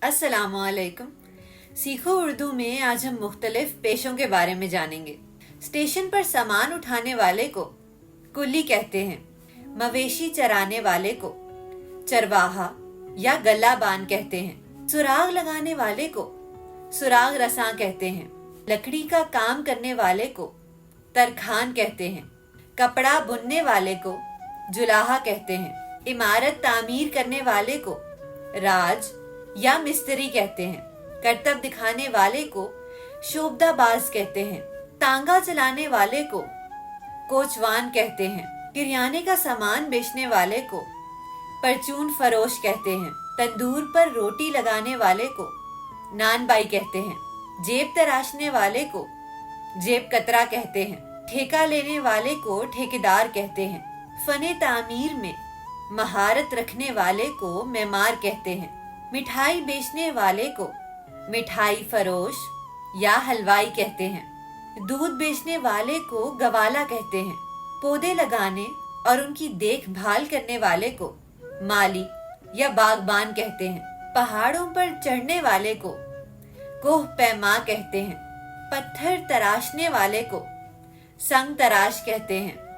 अस्सलाम वालेकुम। सीखो उर्दू में आज हम मुख्तलिफ पेशों के बारे में जानेंगे। स्टेशन पर सामान उठाने वाले को कुली कहते हैं। मवेशी चराने वाले को चरवाहा या गल्लाबान कहते हैं। सुराग लगाने वाले को सुराग रसां कहते हैं। लकड़ी का काम करने वाले को तरखान कहते हैं। कपड़ा बुनने वाले को जुलाहा कहते हैं। इमारत तामीर करने वाले को राज या मिस्त्री कहते हैं। करतब दिखाने वाले को शोबदाबाज कहते हैं। तांगा चलाने वाले को कोचवान कहते हैं। किरियाने का सामान बेचने वाले को परचून फरोश कहते हैं। तंदूर पर रोटी लगाने वाले को नान बाई कहते हैं। जेब तराशने वाले को जेब कतरा कहते हैं। ठेका लेने वाले को ठेकेदार कहते हैं। फने तामीर में महारत रखने वाले को मेमार कहते हैं। मिठाई बेचने वाले को मिठाई फरोश या हलवाई कहते हैं। दूध बेचने वाले को गवाला कहते हैं। पौधे लगाने और उनकी देखभाल करने वाले को माली या बागबान कहते हैं। पहाड़ों पर चढ़ने वाले को कोह पैमा कहते हैं। पत्थर तराशने वाले को संग तराश कहते हैं।